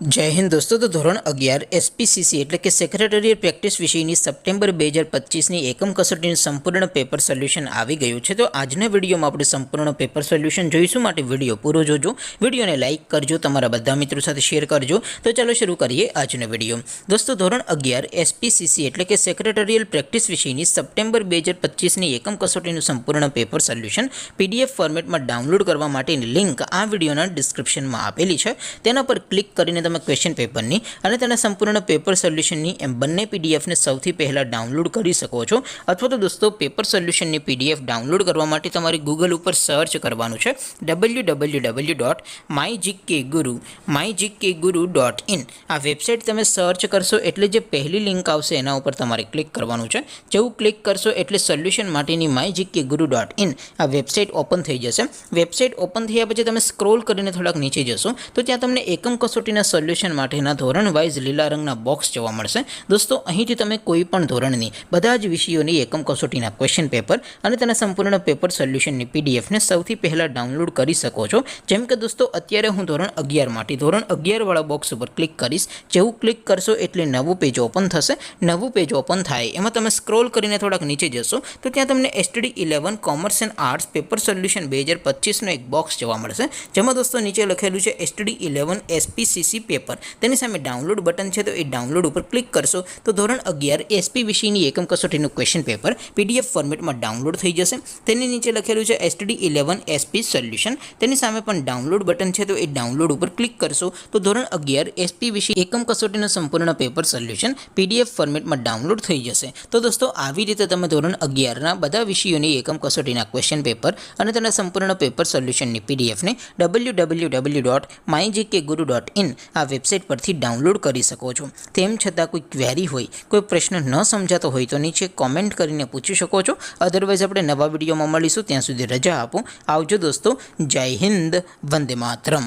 जय हिंद दोस्तों। तो धोरण 11 एसपीसीसी એટલે કે સેક્રેટરીએટ પ્રેક્ટિસ વિષયની સપ્ટેમ્બર 2025ની એકમ કસોટીનું સંપૂર્ણ પેપર સોલ્યુશન આવી ગયું છે। તો આજના વિડીયોમાં આપણે સંપૂર્ણ પેપર સોલ્યુશન જોઈશું, માટે વિડીયો પૂરો જોજો, વિડીયોને લાઇક કરજો, તમારા બધા મિત્રો સાથે શેર કરજો। તો ચાલો શરૂ કરીએ આજનો વિડીયો। દોસ્તો ધોરણ 11 એસપીસીસી એટલે કે સેક્રેટરીએટ પ્રેક્ટિસ વિષયની સપ્ટેમ્બર 2025ની એકમ કસોટીનું સંપૂર્ણ પેપર સોલ્યુશન પીડીએફ ફોર્મેટમાં ડાઉનલોડ કરવા માટેની લિંક આ વિડીયોના ડિસ્ક્રિપ્શનમાં આપેલી છે। તેના પર ક્લિક કરીને क्वेश्चन पेपर नी અને તેના સંપૂર્ણ પેપર સોલ્યુશનની એમ બંને પીડીએફને સૌથી પહેલા ડાઉનલોડ કરી શકો છો। અથવા તો દોસ્તો પેપર સોલ્યુશનની પીડીએફ ડાઉનલોડ કરવા માટે તમારે ગૂગલ ઉપર સર્ચ કરવાનું છે www.mygkguru.in। આ વેબસાઇટ તમે સર્ચ કરશો એટલે જે પહેલી લિંક આવશે એના ઉપર તમારે ક્લિક કરવાનું છે। જેવું ક્લિક કરશો એટલે સોલ્યુશન માટેની mygkguru.in આ વેબસાઇટ ઓપન થઈ જશે। વેબસાઇટ ઓપન થયા પછી તમે સ્ક્રોલ કરીને થોડાક નીચે જશો તો ત્યાં તમને એકમ કસોટીના સોલ્યુશન માટેના ધોરણ વાઇઝ લીલા રંગના બોક્સ જોવા મળશે। દોસ્તો અહીંથી તમે કોઈ પણ ધોરણની બધા જ વિષયોની એકમ કસોટીના ક્વેશ્ચન પેપર અને તેના સંપૂર્ણ પેપર સોલ્યુશનની પીડીએફને સૌથી પહેલા ડાઉનલોડ કરી શકો છો। જેમ કે દોસ્તો અત્યારે હું ધોરણ 11 માટે ધોરણ 11 વાળા બોક્સ ઉપર ક્લિક કરીશ। જેવું ક્લિક કરશો એટલે નવું પેજ ઓપન થશે। નવું પેજ ઓપન થાય એમાં તમે સ્ક્રોલ કરીને થોડાક નીચે જશો તો ત્યાં તમને STD 11 commerce and arts paper solution 2025નો એક બોક્સ જોવા મળશે, જેમાં દોસ્તો નીચે લખેલું છે એસટીડી 11 એસપીસીસી પેપર। તેની સામે ડાઉનલોડ બટન છે, તો એ ડાઉનલોડ ઉપર ક્લિક કરશો તો ધોરણ 11 એસપી વિષયની એકમ કસોટીનું ક્વેશ્ચન પેપર પીડીએફ ફોર્મેટમાં ડાઉનલોડ થઈ જશે। તેની નીચે લખેલું છે એસટીડી 11 એસપી સોલ્યુશન, તેની સામે પણ ડાઉનલોડ બટન છે, તો એ ડાઉનલોડ ઉપર ક્લિક કરશો તો ધોરણ 11 એસપી વિષય એકમ કસોટીનું સંપૂર્ણ પેપર સોલ્યુશન પીડીએફ ફોર્મેટમાં ડાઉનલોડ થઈ જશે। તો દોસ્તો આવી રીતે તમે ધોરણ 11ના બધા વિષયોની એકમ કસોટીના ક્વેશ્ચન પેપર અને તેના સંપૂર્ણ પેપર સોલ્યુશનની પીડીએફને www.mygkguru.in આ વેબસાઇટ પરથી ડાઉનલોડ કરી શકો છો। તેમ છતાં કોઈ ક્વેરી હોય, કોઈ પ્રશ્ન ન સમજાતો હોય તો નીચે કોમેન્ટ કરીને પૂછી શકો છો। અધરવાઇઝ આપણે નવા વિડીયોમાં મળીશું, ત્યાં સુધી રજા આપો। આવજો દોસ્તો, જય હિન્દ, વંદે માતરમ।